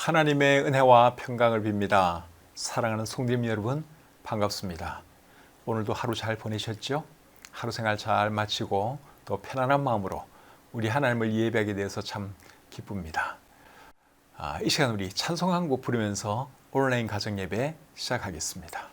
하나님의 은혜와 평강을 빕니다. 사랑하는 성도님 여러분, 반갑습니다. 오늘도 하루 잘 보내셨죠? 하루 생활 잘 마치고 또 편안한 마음으로 우리 하나님을 예배하게 되어서 참 기쁩니다. 이 시간 우리 찬송 한 곡 부르면서 온라인 가정 예배 시작하겠습니다.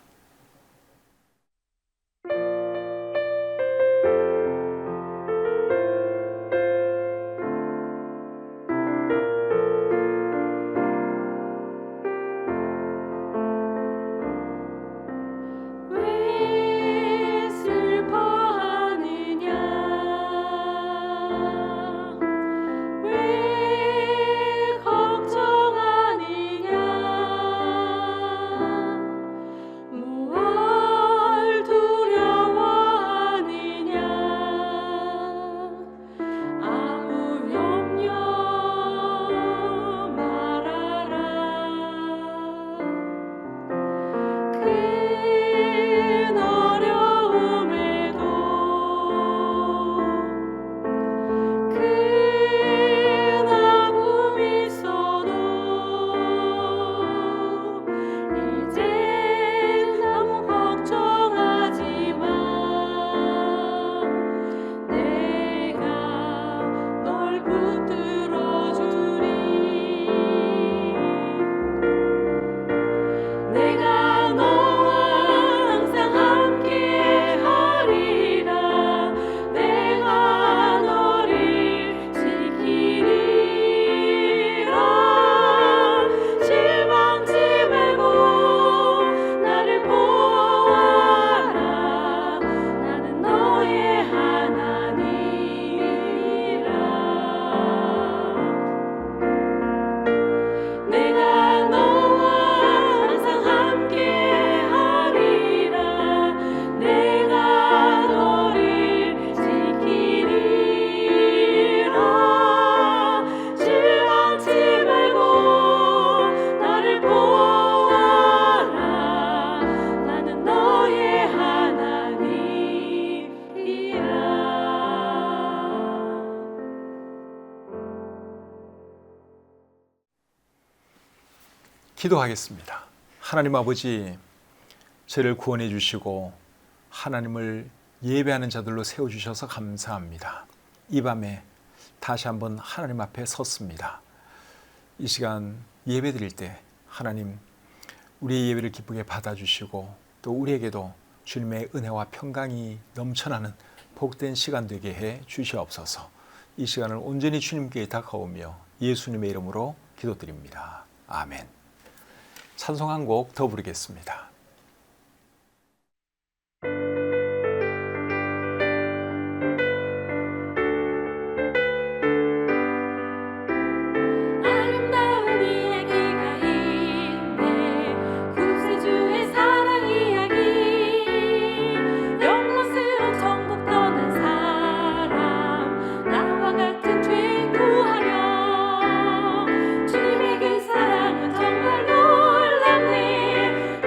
기도하겠습니다. 하나님 아버지, 저를 구원해 주시고 하나님을 예배하는 자들로 세워주셔서 감사합니다. 이 밤에 다시 한번 하나님 앞에 섰습니다. 이 시간 예배 드릴 때 하나님, 우리의 예배를 기쁘게 받아주시고 또 우리에게도 주님의 은혜와 평강이 넘쳐나는 복된 시간 되게 해 주시옵소서. 이 시간을 온전히 주님께 다가오며 예수님의 이름으로 기도드립니다. 아멘. 찬송 한 곡 더 부르겠습니다. 주님의 그 사랑은 정말 놀랍네.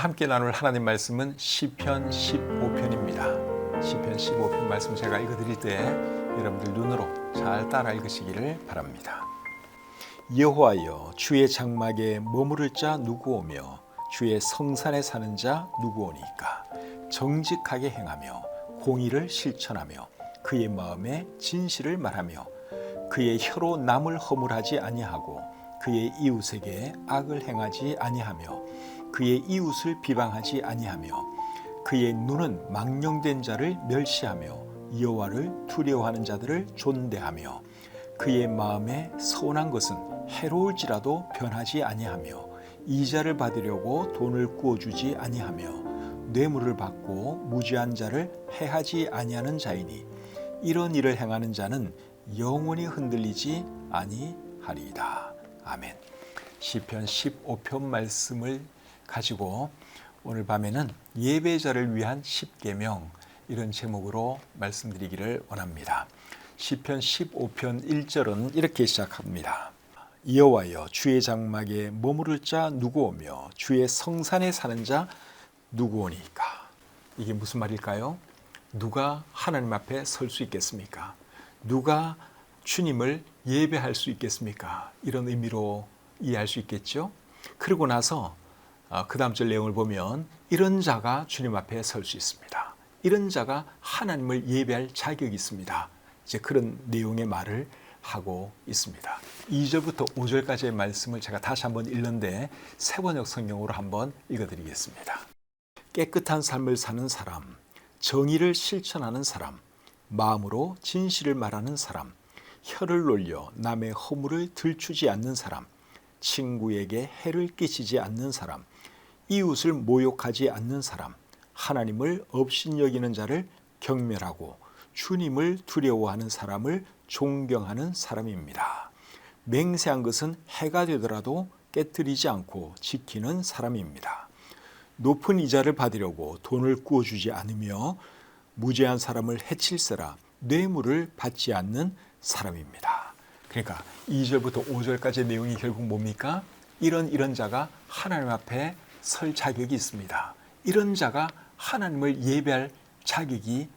함께 나눌 하나님 말씀은 시편 15편입니다. 시편 15편 말씀 제가 읽어드릴 때 여러분들 눈으로 잘 따라 읽으시기를 바랍니다. 여호와여, 주의 장막에 머무를 자 누구 오며 주의 성산에 사는 자 누구 오니까. 정직하게 행하며 공의를 실천하며 그의 마음에 진실을 말하며 그의 혀로 남을 허물하지 아니하고 그의 이웃에게 악을 행하지 아니하며 그의 이웃을 비방하지 아니하며 그의 눈은 망령된 자를 멸시하며 여호와를 두려워하는 자들을 존대하며 그의 마음에 서운한 것은 해로울지라도 변하지 아니하며 이자를 받으려고 돈을 구워주지 아니하며 뇌물을 받고 무지한 자를 해하지 아니하는 자이니 이런 일을 행하는 자는 영원히 흔들리지 아니하리이다. 아멘. 시편 15편 말씀을 가지고 오늘 밤에는 예배자를 위한 십계명, 이런 제목으로 말씀드리기를 원합니다. 시편 15편 1절은 이렇게 시작합니다. 여호와여, 주의 장막에 머무를 자 누구 오며 주의 성산에 사는 자 누구 오니까. 이게 무슨 말일까요? 누가 하나님 앞에 설 수 있겠습니까? 누가 주님을 예배할 수 있겠습니까? 이런 의미로 이해할 수 있겠죠. 그러고 나서 그 다음 절 내용을 보면 이런 자가 주님 앞에 설 수 있습니다. 이런 자가 하나님을 예배할 자격이 있습니다. 이제 그런 내용의 말을 하고 있습니다. 2절부터 5절까지의 말씀을 제가 다시 한번 읽는데 세번역 성경으로 한번 읽어드리겠습니다. 깨끗한 삶을 사는 사람, 정의를 실천하는 사람, 마음으로 진실을 말하는 사람, 혀를 놀려 남의 허물을 들추지 않는 사람, 친구에게 해를 끼치지 않는 사람, 이웃을 모욕하지 않는 사람, 하나님을 업신여기는 자를 경멸하고 주님을 두려워하는 사람을 존경하는 사람입니다. 맹세한 것은 해가 되더라도 깨뜨리지 않고 지키는 사람입니다. 높은 이자를 받으려고 돈을 구워주지 않으며 무죄한 사람을 해칠세라 뇌물을 받지 않는 사람입니다. 그러니까 2절부터 5절까지의 내용이 결국 뭡니까? 이런 자가 하나님 앞에 설 자격이 있습니다. 이런 자가 하나님을 예배할 자격이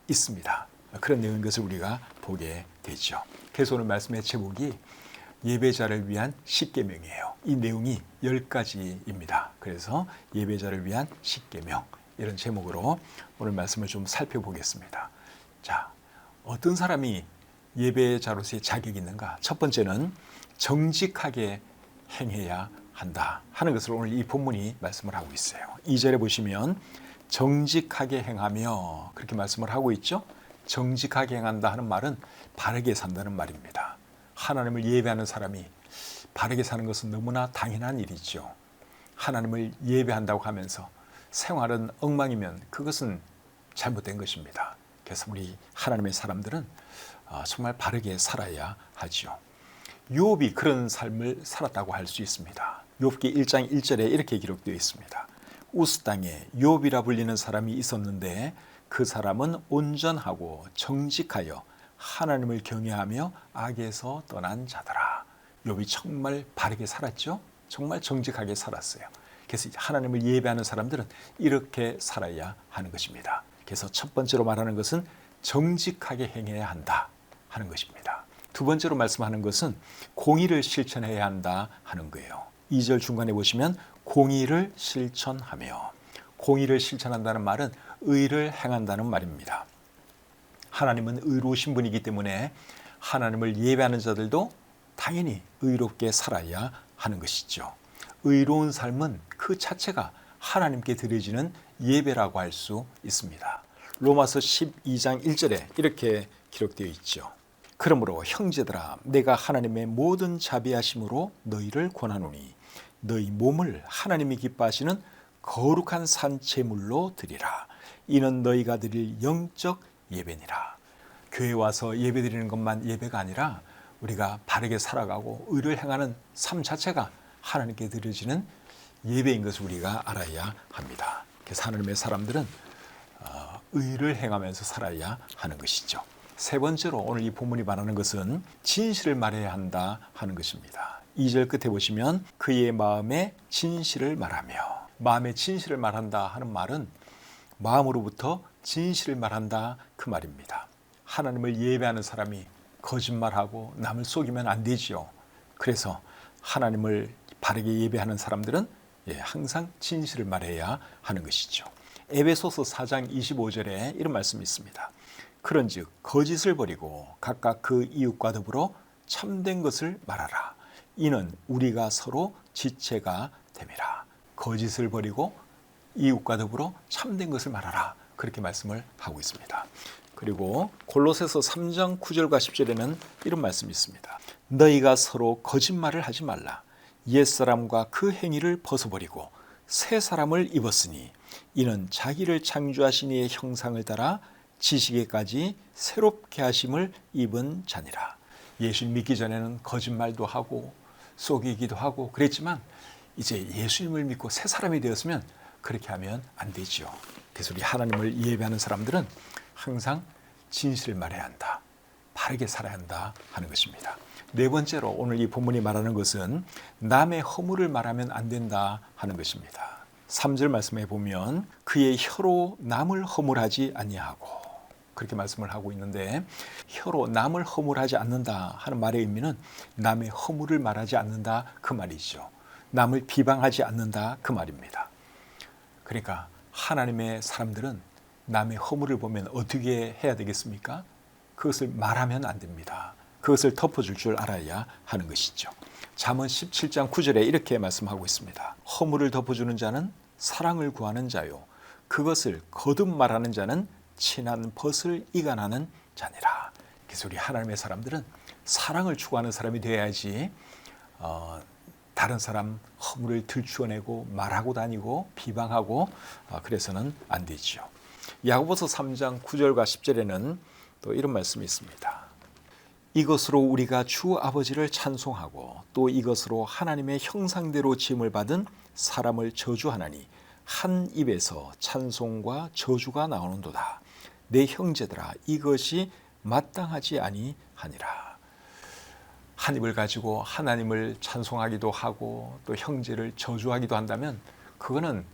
있습니다. 그런 내용인 것을 우리가 보게 되죠. 그래서 오늘 말씀의 제목이 예배자를 위한 십계명이에요. 이 내용이 10가지입니다. 그래서 예배자를 위한 십계명, 이런 제목으로 오늘 말씀을 좀 살펴보겠습니다. 자, 어떤 사람이 예배자로서의 자격이 있는가? 첫 번째는 정직하게 행해야 한다 하는 것을 오늘 이 본문이 말씀을 하고 있어요. 2절에 보시면 정직하게 행하며 그렇게 말씀을 하고 있죠. 정직하게 행한다 하는 말은 바르게 산다는 말입니다. 하나님을 예배하는 사람이 바르게 사는 것은 너무나 당연한 일이죠. 하나님을 예배한다고 하면서 생활은 엉망이면 그것은 잘못된 것입니다. 그래서 우리 하나님의 사람들은 정말 바르게 살아야 하죠. 욥이 그런 삶을 살았다고 할 수 있습니다. 욥기 1장 1절에 이렇게 기록되어 있습니다. 우스 땅에 욥이라 불리는 사람이 있었는데 그 사람은 온전하고 정직하여 하나님을 경외하며 악에서 떠난 자더라. 욥이 정말 바르게 살았죠. 정말 정직하게 살았어요. 그래서 하나님을 예배하는 사람들은 이렇게 살아야 하는 것입니다. 그래서 첫 번째로 말하는 것은 정직하게 행해야 한다 하는 것입니다. 두 번째로 말씀하는 것은 공의를 실천해야 한다 하는 거예요. 2절 중간에 보시면 공의를 실천하며, 공의를 실천한다는 말은 의를 행한다는 말입니다. 하나님은 의로우신 분이기 때문에 하나님을 예배하는 자들도 당연히 의롭게 살아야 하는 것이죠. 의로운 삶은 그 자체가 하나님께 드려지는 예배라고 할 수 있습니다. 로마서 12장 1절에 이렇게 기록되어 있죠. 그러므로 형제들아, 내가 하나님의 모든 자비하심으로 너희를 권하노니 너희 몸을 하나님이 기뻐하시는 거룩한 산 제물로 드리라. 이는 너희가 드릴 영적 예배니라. 교회 와서 예배 드리는 것만 예배가 아니라 우리가 바르게 살아가고 의를 행하는 삶 자체가 하나님께 드려지는 예배인 것을 우리가 알아야 합니다. 그래서 하나님의 사람들은 의를 행하면서 살아야 하는 것이죠. 세 번째로 오늘 이 본문이 말하는 것은 진실을 말해야 한다 하는 것입니다. 2절 끝에 보시면 그의 마음에 진실을 말하며, 마음의 진실을 말한다 하는 말은 마음으로부터 진실을 말한다 그 말입니다. 하나님을 예배하는 사람이 거짓말하고 남을 속이면 안 되지요. 그래서 하나님을 바르게 예배하는 사람들은 항상 진실을 말해야 하는 것이죠. 에베소서 4장 25절에 이런 말씀이 있습니다. 그런즉 거짓을 버리고 각각 그 이웃과 더불어 참된 것을 말하라. 이는 우리가 서로 지체가 됨이라. 거짓을 버리고 이웃과 더불어 참된 것을 말하라. 그렇게 말씀을 하고 있습니다. 그리고 골로새서 3장 9절과 10절에는 이런 말씀이 있습니다. 너희가 서로 거짓말을 하지 말라. 옛사람과 그 행위를 벗어버리고 새 사람을 입었으니 이는 자기를 창조하신 이의 형상을 따라 지식에까지 새롭게 하심을 입은 자니라. 예수님 믿기 전에는 거짓말도 하고 속이기도 하고 그랬지만 이제 예수님을 믿고 새 사람이 되었으면 그렇게 하면 안 되죠. 그래서 우리 하나님을 예배하는 사람들은 항상 진실을 말해야 한다. 바르게 살아야 한다 하는 것입니다. 네 번째로 오늘 이 본문이 말하는 것은 남의 허물을 말하면 안 된다 하는 것입니다. 3절 말씀에 보면 그의 혀로 남을 허물하지 아니하고 그렇게 말씀을 하고 있는데 혀로 남을 허물하지 않는다 하는 말의 의미는 남의 허물을 말하지 않는다 그 말이죠. 남을 비방하지 않는다 그 말입니다. 그러니까 하나님의 사람들은 남의 허물을 보면 어떻게 해야 되겠습니까? 그것을 말하면 안 됩니다. 그것을 덮어줄 줄 알아야 하는 것이죠. 잠언 17장 9절에 이렇게 말씀하고 있습니다. 허물을 덮어주는 자는 사랑을 구하는 자요 그것을 거듭 말하는 자는 친한 벗을 이간하는 자니라. 그래서 우리 하나님의 사람들은 사랑을 추구하는 사람이 되어야지 다른 사람 허물을 들추어내고 말하고 다니고 비방하고 그래서는 안 되죠. 야고보서 3장 9절과 10절에는 또 이런 말씀이 있습니다. 이것으로 우리가 주 아버지를 찬송하고 또 이것으로 하나님의 형상대로 지음을 받은 사람을 저주하나니 한 입에서 찬송과 저주가 나오는도다. 내 형제들아 이것이 마땅하지 아니하니라. 한 입을 가지고 하나님을 찬송하기도 하고 또 형제를 저주하기도 한다면 그거는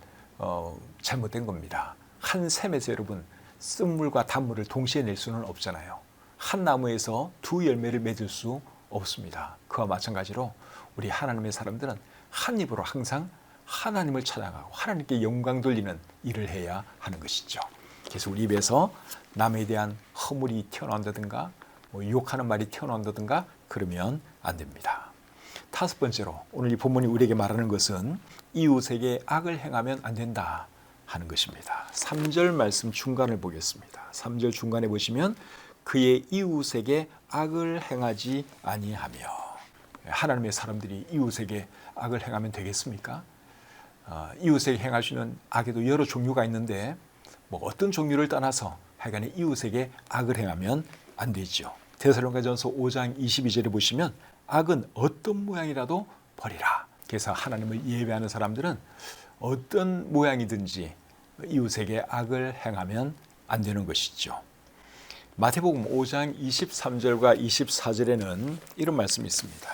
잘못된 겁니다. 한 샘에서 여러분 쓴물과 단물을 동시에 낼 수는 없잖아요. 한 나무에서 두 열매를 맺을 수 없습니다. 그와 마찬가지로 우리 하나님의 사람들은 한 입으로 항상 하나님을 찬양하고 하나님께 영광 돌리는 일을 해야 하는 것이죠. 그래서 우리 입에서 남에 대한 허물이 튀어나온다든가 욕하는 말이 튀어나온다든가 그러면 안 됩니다. 다섯 번째로 오늘 이 본문이 우리에게 말하는 것은 이웃에게 악을 행하면 안 된다 하는 것입니다. 3절 말씀 중간을 보겠습니다. 3절 중간에 보시면 그의 이웃에게 악을 행하지 아니하며 하나님의 사람들이 이웃에게 악을 행하면 되겠습니까? 이웃에게 행할 수 있는 악에도 여러 종류가 있는데 어떤 종류를 떠나서 하여간에 이웃에게 악을 행하면 안 되죠. 데살로니가전서 5장 22절에 보시면 악은 어떤 모양이라도 버리라. 그래서 하나님을 예배하는 사람들은 어떤 모양이든지 이웃에게 악을 행하면 안 되는 것이죠. 마태복음 5장 23절과 24절에는 이런 말씀이 있습니다.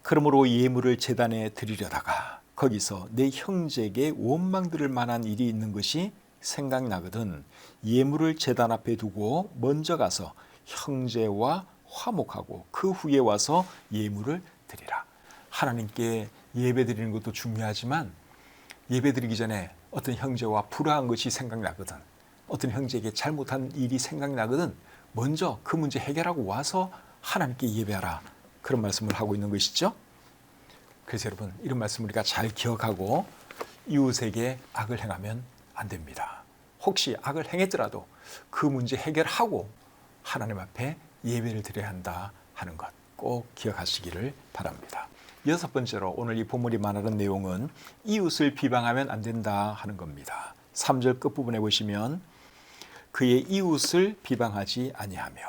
그러므로 예물을 제단에 드리려다가 거기서 내 형제에게 원망 들을 만한 일이 있는 것이 생각나거든 예물을 제단 앞에 두고 먼저 가서 형제와 화목하고 그 후에 와서 예물을 드리라. 하나님께 예배 드리는 것도 중요하지만 예배 드리기 전에 어떤 형제와 불화한 것이 생각나거든 어떤 형제에게 잘못한 일이 생각나거든 먼저 그 문제 해결하고 와서 하나님께 예배하라. 그런 말씀을 하고 있는 것이죠. 그래서 여러분 이런 말씀 우리가 잘 기억하고 이웃에게 악을 행하면 안 됩니다. 혹시 악을 행했더라도 그 문제 해결하고 하나님 앞에 예배를 드려야 한다 하는 것 꼭 기억하시기를 바랍니다. 여섯 번째로 오늘 이 본문이 말하는 내용은 이웃을 비방하면 안 된다 하는 겁니다. 3절 끝부분에 보시면 그의 이웃을 비방하지 아니하며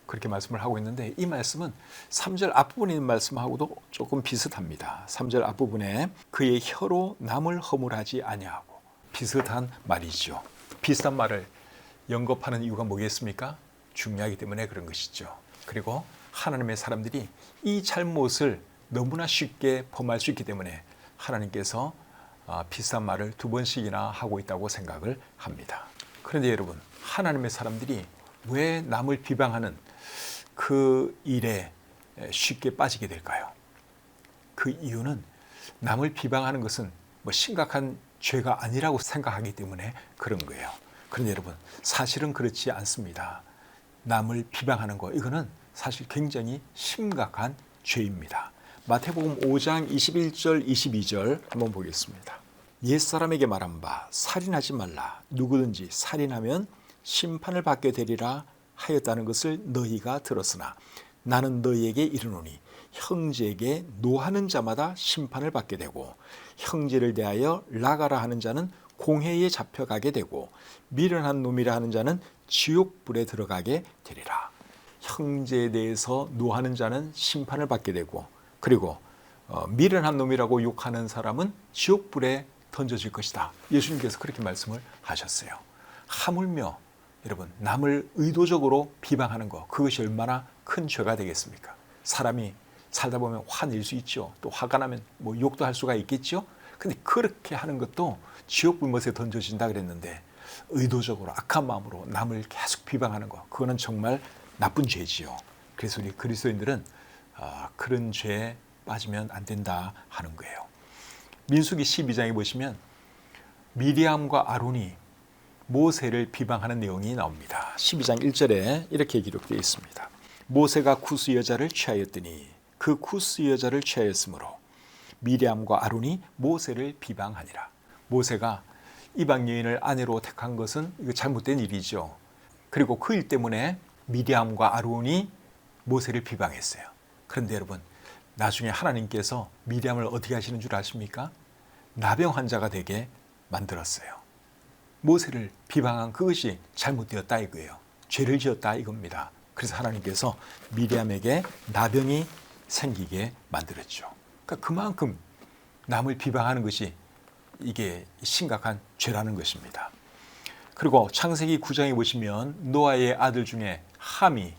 그렇게 말씀을 하고 있는데 이 말씀은 3절 앞부분에 있는 말씀하고도 조금 비슷합니다. 3절 앞부분에 그의 혀로 남을 허물하지 아니하고 비슷한 말이죠. 비슷한 말을 연겁하는 이유가 뭐겠습니까? 중요하기 때문에 그런 것이죠. 그리고 하나님의 사람들이 이 잘못을 너무나 쉽게 범할 수 있기 때문에 하나님께서 비슷한 말을 두 번씩이나 하고 있다고 생각을 합니다. 그런데 여러분, 하나님의 사람들이 왜 남을 비방하는 그 일에 쉽게 빠지게 될까요? 그 이유는 남을 비방하는 것은 심각한 죄가 아니라고 생각하기 때문에 그런 거예요. 그런데 여러분, 사실은 그렇지 않습니다. 남을 비방하는 거, 이거는 사실 굉장히 심각한 죄입니다. 마태복음 5장 21절 22절 한번 보겠습니다. 옛사람에게 말한 바 살인하지 말라. 누구든지 살인하면 심판을 받게 되리라 하였다는 것을 너희가 들었으나 나는 너희에게 이르노니 형제에게 노하는 자마다 심판을 받게 되고 형제를 대하여 나가라 하는 자는 공회에 잡혀가게 되고 미련한 놈이라 하는 자는 지옥불에 들어가게 되리라. 형제에 대해서 노하는 자는 심판을 받게 되고, 그리고 미련한 놈이라고 욕하는 사람은 지옥불에 던져질 것이다. 예수님께서 그렇게 말씀을 하셨어요. 하물며 여러분, 남을 의도적으로 비방하는 것, 그것이 얼마나 큰 죄가 되겠습니까? 사람이 살다 보면 화낼 수 있죠. 또 화가 나면 욕도 할 수가 있겠죠. 근데 그렇게 하는 것도 지옥 불못에 던져진다 그랬는데, 의도적으로 악한 마음으로 남을 계속 비방하는 것, 그거는 정말 나쁜 죄지요. 그래서 우리 그리스도인들은 그런 죄에 빠지면 안 된다 하는 거예요. 민수기 12장에 보시면 미리암과 아론이 모세를 비방하는 내용이 나옵니다. 12장 1절에 이렇게 기록되어 있습니다. 모세가 구스 여자를 취하였더니 그 구스 여자를 취하였으므로 미리암과 아론이 모세를 비방하니라. 모세가 이방 여인을 아내로 택한 것은 이거 잘못된 일이죠. 그리고 그 일 때문에 미리암과 아론이 모세를 비방했어요. 그런데 여러분, 나중에 하나님께서 미리암을 어떻게 하시는 줄 아십니까? 나병 환자가 되게 만들었어요. 모세를 비방한 그것이 잘못되었다 이거예요. 죄를 지었다 이겁니다. 그래서 하나님께서 미리암에게 나병이 생기게 만들었죠. 그러니까 그만큼 남을 비방하는 것이 이게 심각한 죄라는 것입니다. 그리고 창세기 9장에 보시면 노아의 아들 중에 함이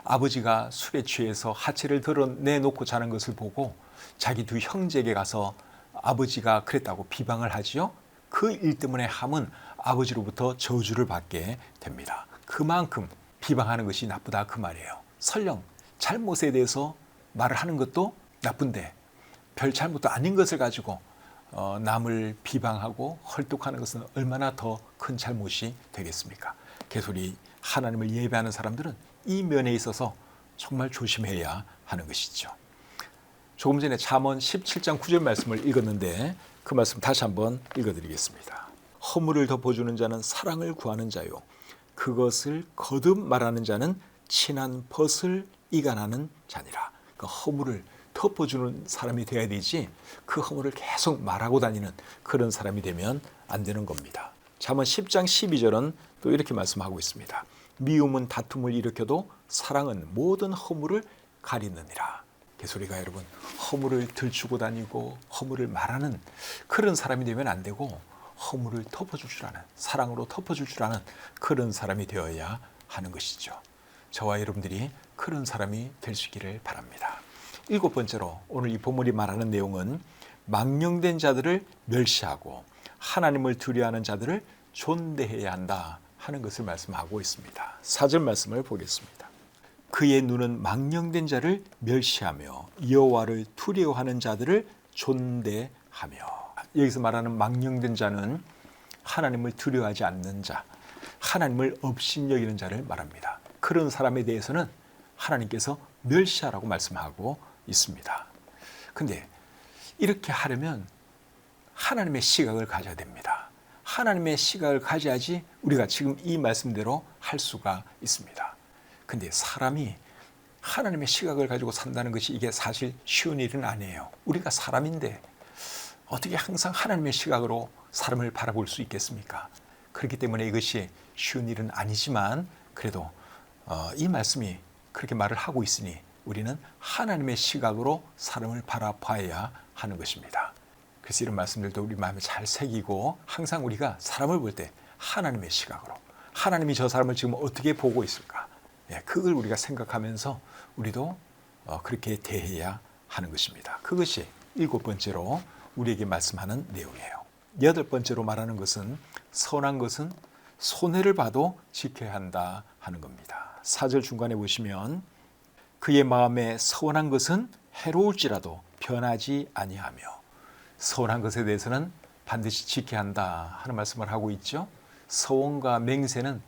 아버지가 술에 취해서 하체를 드러내놓고 자는 것을 보고 자기 두 형제에게 가서 아버지가 그랬다고 비방을 하지요. 그 일 때문에 함은 아버지로부터 저주를 받게 됩니다. 그만큼 비방하는 것이 나쁘다 그 말이에요. 설령 잘못에 대해서 말을 하는 것도 나쁜데 별 잘못도 아닌 것을 가지고 남을 비방하고 헐떡하는 것은 얼마나 더 큰 잘못이 되겠습니까? 그래서 우리 하나님을 예배하는 사람들은 이 면에 있어서 정말 조심해야 하는 것이죠. 조금 전에 잠언 17장 9절 말씀을 읽었는데 그 말씀 다시 한번 읽어드리겠습니다. 허물을 덮어주는 자는 사랑을 구하는 자요, 그것을 거듭 말하는 자는 친한 벗을 이간하는 자니라. 그 허물을 덮어주는 사람이 되어야 되지, 그 허물을 계속 말하고 다니는 그런 사람이 되면 안 되는 겁니다. 잠언 10장 12절은 또 이렇게 말씀하고 있습니다. 미움은 다툼을 일으켜도 사랑은 모든 허물을 가리느니라. 그래서 우리가 여러분, 허물을 들추고 다니고 허물을 말하는 그런 사람이 되면 안 되고, 허물을 덮어줄 줄 아는, 사랑으로 덮어줄 줄 아는 그런 사람이 되어야 하는 것이죠. 저와 여러분들이 그런 사람이 될 수 있기를 바랍니다. 7번째로 오늘 이 본문이 말하는 내용은 망령된 자들을 멸시하고 하나님을 두려워하는 자들을 존대해야 한다 하는 것을 말씀하고 있습니다. 4절 말씀을 보겠습니다. 그의 눈은 망령된 자를 멸시하며 여호와를 두려워하는 자들을 존대하며. 여기서 말하는 망령된 자는 하나님을 두려워하지 않는 자, 하나님을 업신여기는 자를 말합니다. 그런 사람에 대해서는 하나님께서 멸시하라고 말씀하고 있습니다. 근데 이렇게 하려면 하나님의 시각을 가져야 됩니다. 하나님의 시각을 가져야지 우리가 지금 이 말씀대로 할 수가 있습니다. 근데 사람이 하나님의 시각을 가지고 산다는 것이 이게 사실 쉬운 일은 아니에요. 우리가 사람인데 어떻게 항상 하나님의 시각으로 사람을 바라볼 수 있겠습니까? 그렇기 때문에 이것이 쉬운 일은 아니지만 그래도 이 말씀이 그렇게 말을 하고 있으니 우리는 하나님의 시각으로 사람을 바라봐야 하는 것입니다. 그래서 이런 말씀들도 우리 마음에 잘 새기고 항상 우리가 사람을 볼 때 하나님의 시각으로, 하나님이 저 사람을 지금 어떻게 보고 있을까, 그걸 우리가 생각하면서 우리도 그렇게 대해야 하는 것입니다. 그것이 7번째로 우리에게 말씀하는 내용이에요. 여덟 번째로 말하는 것은 선한 것은 손해를 봐도 지켜야 한다 하는 겁니다. 4절 중간에 보시면 그의 마음에 선한 것은 해로울지라도 변하지 아니하며, 선한 것에 대해서는 반드시 지켜야 한다 하는 말씀을 하고 있죠. 서원과 맹세는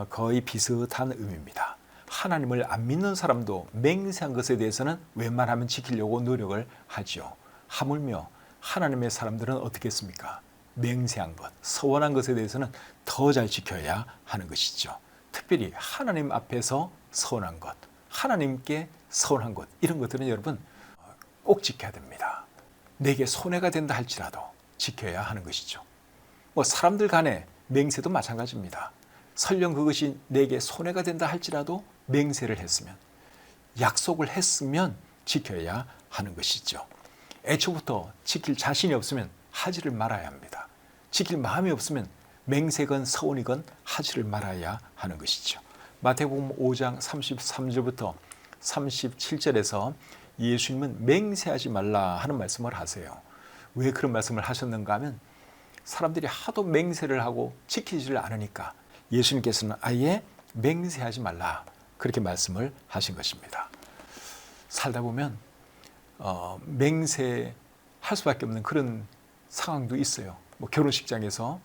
거의 비슷한 의미입니다. 하나님을 안 믿는 사람도 맹세한 것에 대해서는 웬만하면 지키려고 노력을 하죠. 하물며 하나님의 사람들은 어떻게 했습니까? 맹세한 것, 서원한 것에 대해서는 더 잘 지켜야 하는 것이죠. 특별히 하나님 앞에서 선한 것, 하나님께 선한 것, 이런 것들은 여러분 꼭 지켜야 됩니다. 내게 손해가 된다 할지라도 지켜야 하는 것이죠. 사람들 간에 맹세도 마찬가지입니다. 설령 그것이 내게 손해가 된다 할지라도 맹세를 했으면, 약속을 했으면 지켜야 하는 것이죠. 애초부터 지킬 자신이 없으면 하지를 말아야 합니다. 지킬 마음이 없으면 맹세건 서원이건 하지를 말아야 하는 것이죠. 마태복음 5장 33절부터 37절에서 예수님은 맹세하지 말라 하는 말씀을 하세요. 왜 그런 말씀을 하셨는가 하면 사람들이 하도 맹세를 하고 지키지를 않으니까 예수님께서는 아예 맹세하지 말라 그렇게 말씀을 하신 것입니다. 살다 보면 맹세할 수밖에 없는 그런 상황도 있어요. 결혼식장에서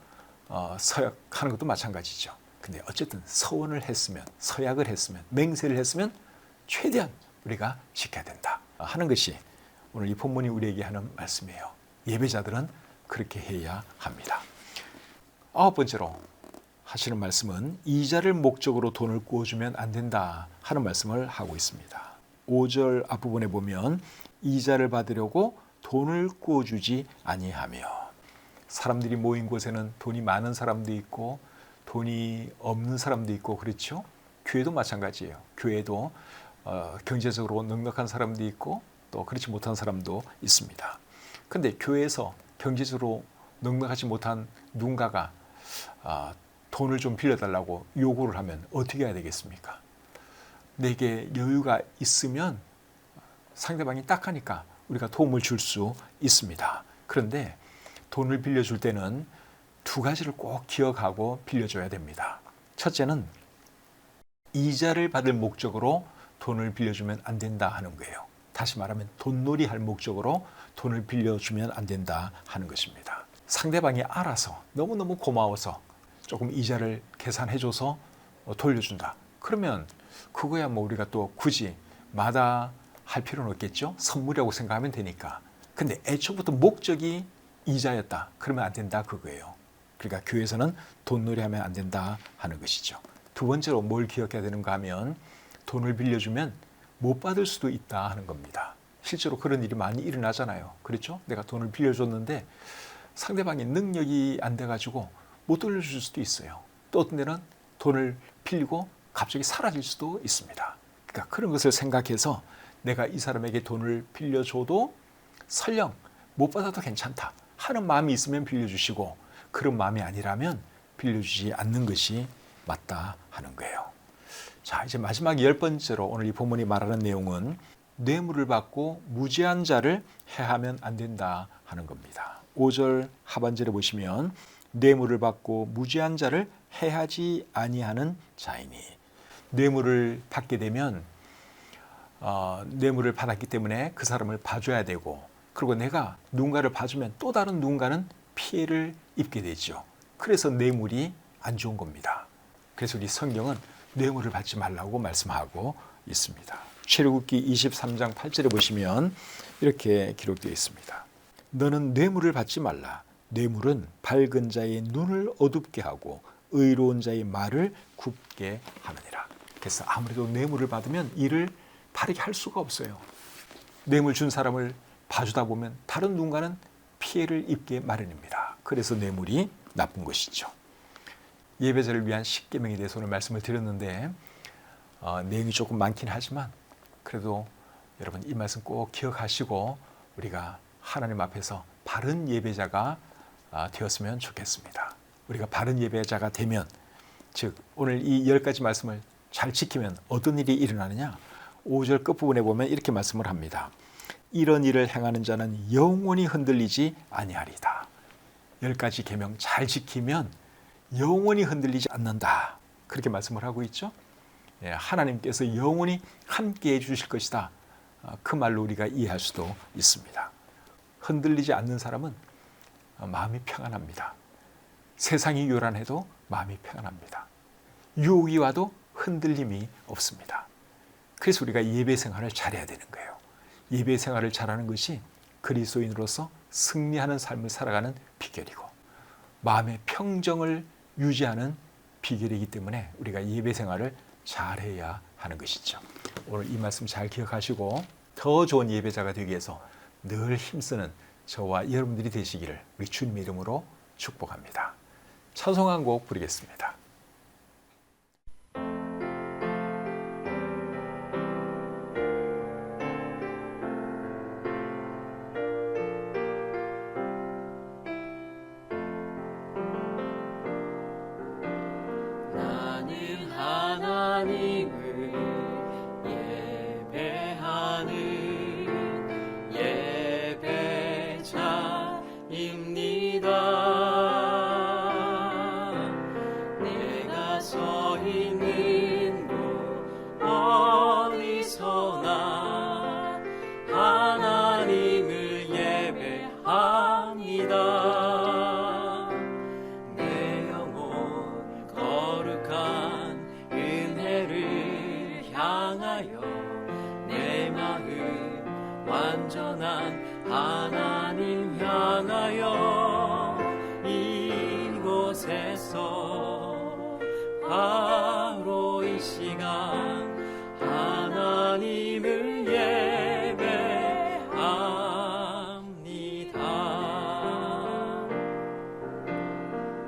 서약하는 것도 마찬가지죠. 근데 어쨌든 서원을 했으면, 서약을 했으면, 맹세를 했으면 최대한 우리가 지켜야 된다 하는 것이 오늘 이 본문이 우리에게 하는 말씀이에요. 예배자들은 그렇게 해야 합니다. 9번째로 하시는 말씀은 이자를 목적으로 돈을 구워주면 안 된다 하는 말씀을 하고 있습니다. 5절 앞부분에 보면 이자를 받으려고 돈을 구워주지 아니하며, 사람들이 모인 곳에는 돈이 많은 사람도 있고 돈이 없는 사람도 있고 그렇죠. 교회도 마찬가지예요. 교회도 경제적으로 넉넉한 사람도 있고 또 그렇지 못한 사람도 있습니다. 그런데 교회에서 경제적으로 넉넉하지 못한 누군가가 돈을 좀 빌려달라고 요구를 하면 어떻게 해야 되겠습니까? 내게 여유가 있으면 상대방이 딱하니까 우리가 도움을 줄 수 있습니다. 그런데 돈을 빌려줄 때는 두 가지를 꼭 기억하고 빌려줘야 됩니다. 첫째는 이자를 받을 목적으로 돈을 빌려주면 안 된다 하는 거예요. 다시 말하면 돈놀이 할 목적으로 돈을 빌려주면 안 된다 하는 것입니다. 상대방이 알아서 너무너무 고마워서 조금 이자를 계산해줘서 돌려준다. 그러면 그거야 우리가 또 굳이 마다할 필요는 없겠죠. 선물이라고 생각하면 되니까. 근데 애초부터 목적이 이자였다. 그러면 안 된다 그거예요. 그러니까 교회에서는 돈놀이 하면 안 된다 하는 것이죠. 두 번째로 뭘 기억해야 되는가 하면 돈을 빌려주면 못 받을 수도 있다 하는 겁니다. 실제로 그런 일이 많이 일어나잖아요. 그렇죠? 내가 돈을 빌려줬는데 상대방이 능력이 안 돼가지고 못 돌려줄 수도 있어요. 또 어떤 데는 돈을 빌리고 갑자기 사라질 수도 있습니다. 그러니까 그런 것을 생각해서 내가 이 사람에게 돈을 빌려줘도 설령 못 받아도 괜찮다 하는 마음이 있으면 빌려주시고, 그런 마음이 아니라면 빌려주지 않는 것이 맞다 하는 거예요. 자, 이제 마지막 10번째로 오늘 이 본문이 말하는 내용은 뇌물을 받고 무죄한 자를 해하면 안 된다 하는 겁니다. 5절 하반절에 보시면 뇌물을 받고 무죄한 자를 해하지 아니하는 자이니, 뇌물을 받게 되면 뇌물을 받았기 때문에 그 사람을 봐줘야 되고, 그리고 내가 누군가를 봐주면 또 다른 누군가는 피해를 입게 되죠. 그래서 뇌물이 안 좋은 겁니다. 그래서 우리 성경은 뇌물을 받지 말라고 말씀하고 있습니다. 출애굽기 23장 8절에 보시면 이렇게 기록되어 있습니다. 너는 뇌물을 받지 말라. 뇌물은 밝은 자의 눈을 어둡게 하고 의로운 자의 말을 굽게 하느니라. 그래서 아무래도 뇌물을 받으면 일을 바르게 할 수가 없어요. 뇌물 준 사람을 봐주다 보면 다른 누군가는 피해를 입게 마련입니다. 그래서 뇌물이 나쁜 것이죠. 예배자를 위한 10계명에 대해서 오늘 말씀을 드렸는데 내용이 조금 많긴 하지만 그래도 여러분 이 말씀 꼭 기억하시고 우리가 하나님 앞에서 바른 예배자가 되었으면 좋겠습니다. 우리가 바른 예배자가 되면, 즉 오늘 이 10가지 말씀을 잘 지키면 어떤 일이 일어나느냐? 5절 끝부분에 보면 이렇게 말씀을 합니다. 이런 일을 행하는 자는 영원히 흔들리지 아니하리다. 10가지 계명 잘 지키면 영원히 흔들리지 않는다. 그렇게 말씀을 하고 있죠. 하나님께서 영원히 함께해 주실 것이다. 그 말로 우리가 이해할 수도 있습니다. 흔들리지 않는 사람은 마음이 평안합니다. 세상이 요란해도 마음이 평안합니다. 유혹이 와도 흔들림이 없습니다. 그래서 우리가 예배 생활을 잘해야 되는 거예요. 예배 생활을 잘하는 것이 그리스도인으로서 승리하는 삶을 살아가는 비결이고 마음의 평정을 유지하는 비결이기 때문에 우리가 예배 생활을 잘해야 하는 것이죠. 오늘 이 말씀 잘 기억하시고 더 좋은 예배자가 되기 위해서 늘 힘쓰는 저와 여러분들이 되시기를 우리 주님의 이름으로 축복합니다. 찬송 한 곡 부르겠습니다. 나는 하나님을 예배하는 예배자입니다. 내가 서 있는 곳 어디서나 하나님을 예배합니다. 내 영혼 거룩한 은혜를 향하여 내 마음 완전한 하나님 향하여 이곳에서 바로 이 시간 하나님을 예배합니다.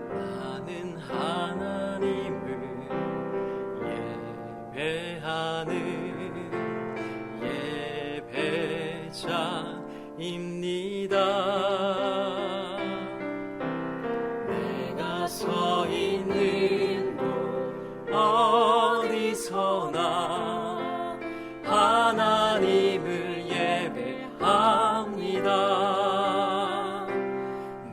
나는 하나님을 예배하는 예배자입니다. 내가 서 있는 곳 어디서나 하나님을 예배합니다.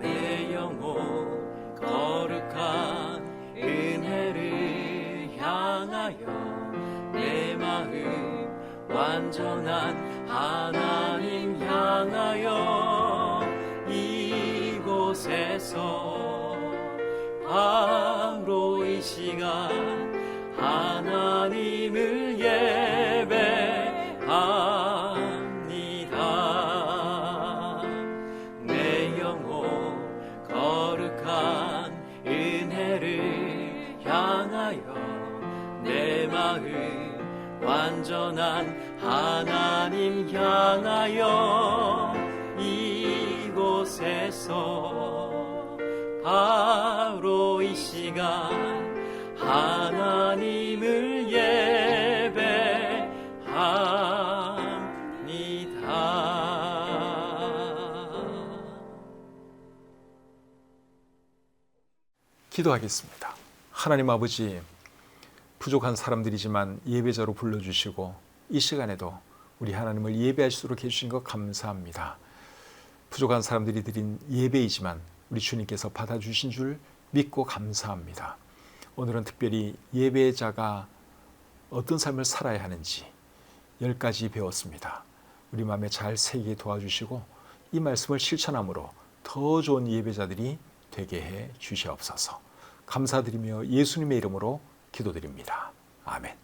내 영혼 거룩한 은혜를 향하여 내 마음 완전한 하나님 향하여 이곳에서 바로 이 시간 하나님을 예배합니다. 내 영혼 거룩한 은혜를 향하여 내 마음 완전한 하나님 향하여 이곳에서 바로 이 시간 하나님을 예배합니다. 기도하겠습니다. 하나님 아버지, 부족한 사람들이지만 예배자로 불러주시고 이 시간에도 우리 하나님을 예배할 수 있도록 해주신 것 감사합니다. 부족한 사람들이 드린 예배이지만 우리 주님께서 받아주신 줄 믿고 감사합니다. 오늘은 특별히 예배자가 어떤 삶을 살아야 하는지 10가지 배웠습니다. 우리 마음에 잘 새기게 도와주시고 이 말씀을 실천함으로 더 좋은 예배자들이 되게 해 주시옵소서. 감사드리며 예수님의 이름으로 기도드립니다. 아멘.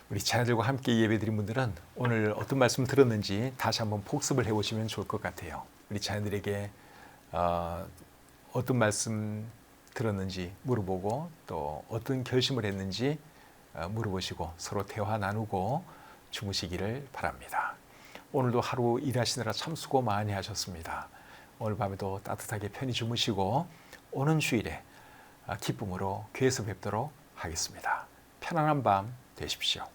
우리 자녀들과 함께 예배드린 분들은 오늘 어떤 말씀 들었는지 다시 한번 복습을 해보시면 좋을 것 같아요. 우리 자녀들에게 어떤 말씀 들었는지 물어보고 또 어떤 결심을 했는지 물어보시고 서로 대화 나누고 주무시기를 바랍니다. 오늘도 하루 일하시느라 참 수고 많이 하셨습니다. 오늘 밤에도 따뜻하게 편히 주무시고 오는 주일에 기쁨으로 교회에서 뵙도록 하겠습니다. 편안한 밤 되십시오.